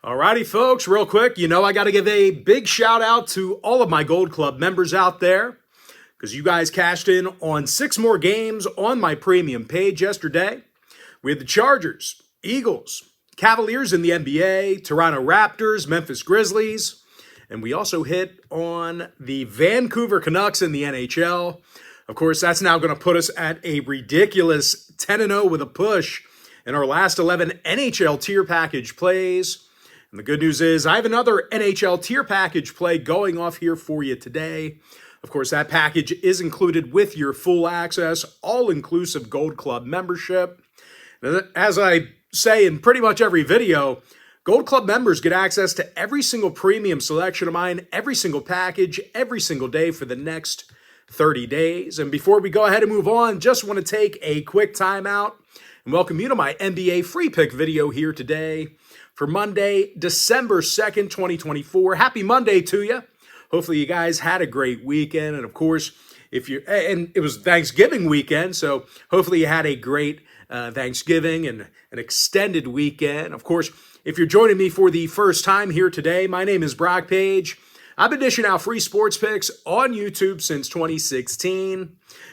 Alrighty, folks, real quick, I got to give a big shout out to all of my Gold Club members out there because you guys cashed in on 6 more games on my premium page yesterday. We had the Chargers, Eagles, Cavaliers in the NBA, Toronto Raptors, Memphis Grizzlies, and we also hit on the Vancouver Canucks in the NHL. Of course, that's now going to put us at a ridiculous 10-0 with a push in our last 11 NHL tier package plays. And the good news is I have another NHL tier package play going off here for you today. Of course, that package is included with your full access, all-inclusive Gold Club membership. As I say in pretty much every video, Gold Club members get access to every single premium selection of mine, every single package, every single day for the next 30 days. And before we go ahead and move on, just want to take a quick time out and welcome you to my NBA free pick video here today for Monday, December 2nd, 2024. Happy Monday to you. Hopefully you guys had a great weekend. And of course, and it was Thanksgiving weekend, so hopefully you had a great Thanksgiving and an extended weekend. Of course, if you're joining me for the first time here today, my name is Brock Page. I've been dishing out free sports picks on YouTube since 2016. And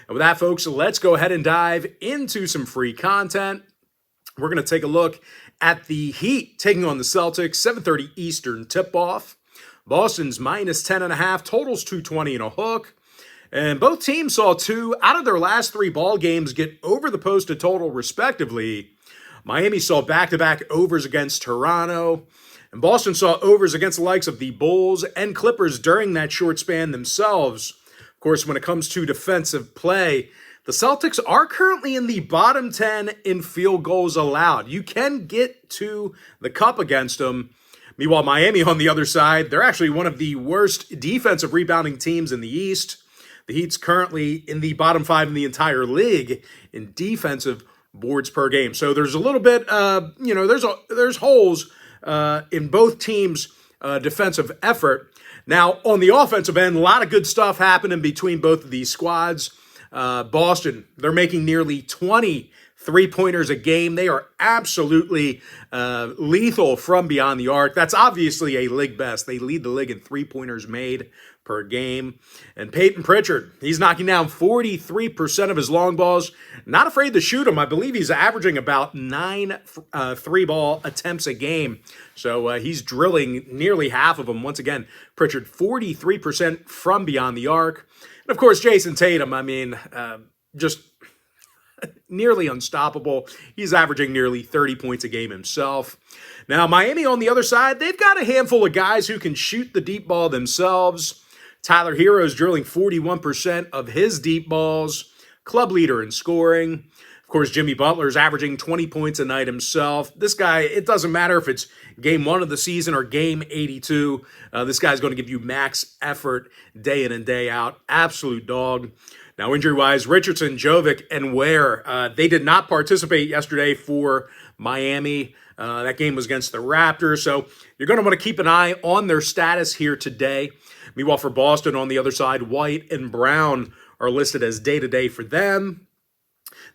with that, folks, let's go ahead and dive into some free content. We're going to take a look at the Heat taking on the Celtics, 7:30 Eastern tip-off. Boston's minus 10.5, totals 220 and a hook. And both teams saw 2 out of their last 3 ball games get over the posted total, respectively. Miami saw back-to-back overs against Toronto. And Boston saw overs against the likes of the Bulls and Clippers during that short span themselves. Of course, when it comes to defensive play, the Celtics are currently in the bottom 10 in field goals allowed. You can get to the cup against them. Meanwhile, Miami on the other side, they're actually one of the worst defensive rebounding teams in the East. The Heat's currently in the bottom 5 in the entire league in defensive boards per game. So there's a little bit, there's holes in both teams' defensive effort. Now, on the offensive end, a lot of good stuff happening between both of these squads. Boston, they're making nearly 20 three-pointers a game. They are absolutely lethal from beyond the arc. That's obviously a league best. They lead the league in three-pointers made per game. And Peyton Pritchard, he's knocking down 43% of his long balls. Not afraid to shoot them. I believe he's averaging about 9 three-ball attempts a game. So he's drilling nearly half of them. Once again, Pritchard, 43% from beyond the arc. And of course, Jason Tatum, just nearly unstoppable. He's averaging nearly 30 points a game himself. Now, Miami on the other side, they've got a handful of guys who can shoot the deep ball themselves. Tyler Hero's drilling 41% of his deep balls, club leader in scoring. Of course, Jimmy Butler's averaging 20 points a night himself. This guy, it doesn't matter if it's game 1 of the season or game 82. This guy's going to give you max effort day in and day out. Absolute dog. Now, injury-wise, Richardson, Jovic, and Ware, they did not participate yesterday for Miami. That game was against the Raptors, so you're going to want to keep an eye on their status here today. Meanwhile, for Boston on the other side, White and Brown are listed as day-to-day for them.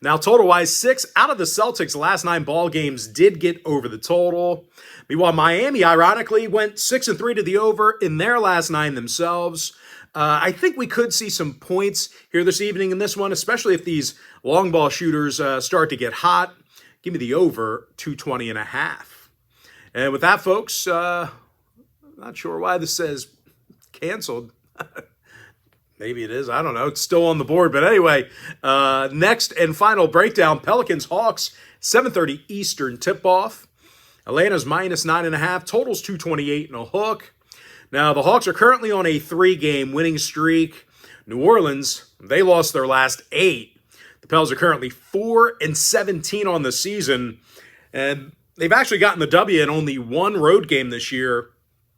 Now, total-wise, 6 out of the Celtics' last 9 ball games did get over the total. Meanwhile, Miami, ironically, went 6-3 to the over in their last 9 themselves. I think we could see some points here this evening in this one, especially if these long ball shooters start to get hot. Give me the over 220.5. And with that, folks, not sure why this says canceled. Maybe it is. I don't know. It's still on the board. But anyway, next and final breakdown, Pelicans-Hawks, 7:30 Eastern tip-off. Atlanta's minus 9.5, totals 228 and a hook. Now, the Hawks are currently on a 3-game winning streak. New Orleans, they lost their last 8. The Pels are currently 4-17 on the season, and they've actually gotten the W in only 1 road game this year.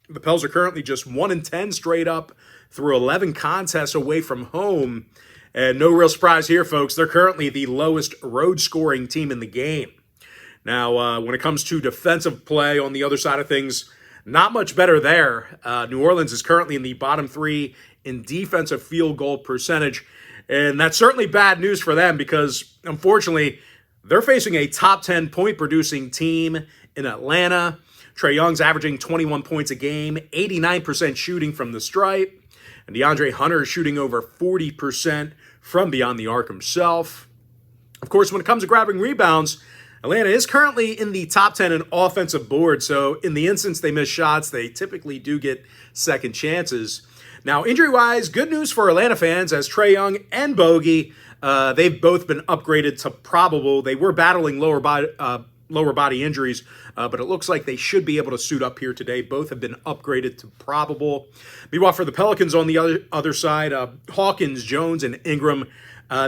The Pels are currently just 1-10 straight up through 11 contests away from home. And no real surprise here, folks. They're currently the lowest road scoring team in the game. Now, when it comes to defensive play on the other side of things, not much better there. New Orleans is currently in the bottom 3 in defensive field goal percentage. And that's certainly bad news for them because, unfortunately, they're facing a top 10 point producing team in Atlanta. Trae Young's averaging 21 points a game, 89% shooting from the stripe. And DeAndre Hunter is shooting over 40% from beyond the arc himself. Of course, when it comes to grabbing rebounds, Atlanta is currently in the top 10 in offensive boards. So in the instance they miss shots, they typically do get second chances. Now, injury-wise, good news for Atlanta fans as Trae Young and Bogey, they've both been upgraded to probable. They were battling lower body injuries, but it looks like they should be able to suit up here today. Both have been upgraded to probable. Meanwhile, for the Pelicans on the other side, Hawkins, Jones, and Ingram,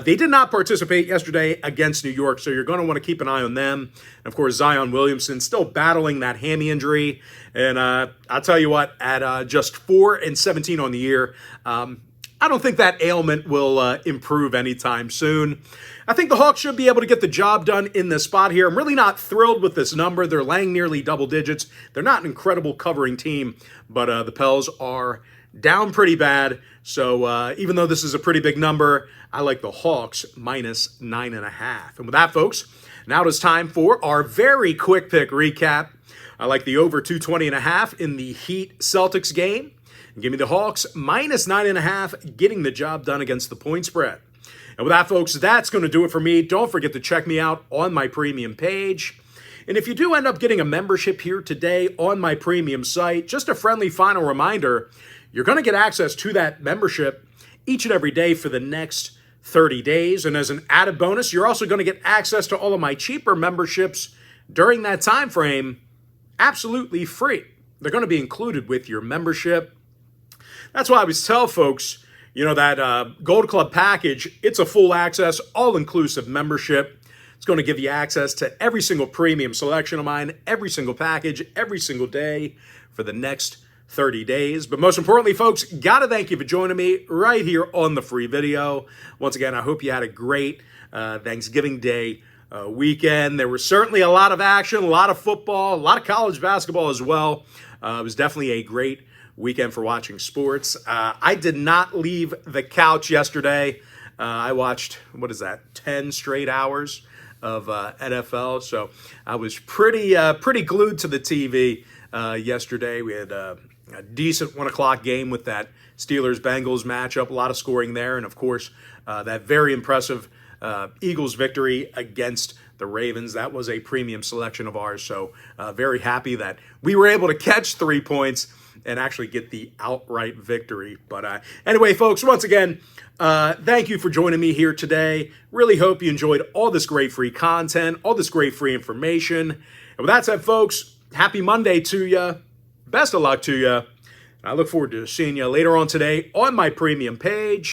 they did not participate yesterday against New York, so you're going to want to keep an eye on them. And of course, Zion Williamson still battling that hammy injury. And I'll tell you what, at just 4-17 on the year, I don't think that ailment will improve anytime soon. I think the Hawks should be able to get the job done in this spot here. I'm really not thrilled with this number. They're laying nearly double digits. They're not an incredible covering team, but the Pels are down pretty bad. So even though this is a pretty big number, I like the Hawks minus 9.5. And with that, folks, now it is time for our very quick pick recap. I like the over 220.5 in the Heat Celtics game. And give me the Hawks minus 9.5, getting the job done against the point spread. And with that, folks, that's going to do it for me. Don't forget to check me out on my premium page. And if you do end up getting a membership here today on my premium site, just a friendly final reminder, you're going to get access to that membership each and every day for the next 30 days. And as an added bonus, you're also going to get access to all of my cheaper memberships during that time frame, absolutely free. They're going to be included with your membership. That's why I always tell folks, you know, that Gold Club package, it's a full access, all-inclusive membership. It's going to give you access to every single premium selection of mine, every single package, every single day for the next 30 days. But most importantly, folks, got to thank you for joining me right here on the free video. Once again, I hope you had a great Thanksgiving Day weekend. There was certainly a lot of action, a lot of football, a lot of college basketball as well. It was definitely a great weekend for watching sports. I did not leave the couch yesterday. I watched, 10 straight hours of NFL. So I was pretty glued to the TV yesterday. We had a decent 1 o'clock game with that Steelers-Bengals matchup, a lot of scoring there. And of course, that very impressive Eagles victory against the Ravens. That was a premium selection of ours. So very happy that we were able to catch 3 points and actually get the outright victory. But anyway, folks, once again, thank you for joining me here today. Really hope you enjoyed all this great free content, all this great free information. And with that said, folks, happy Monday to you. Best of luck to you. I look forward to seeing you later on today on my premium page.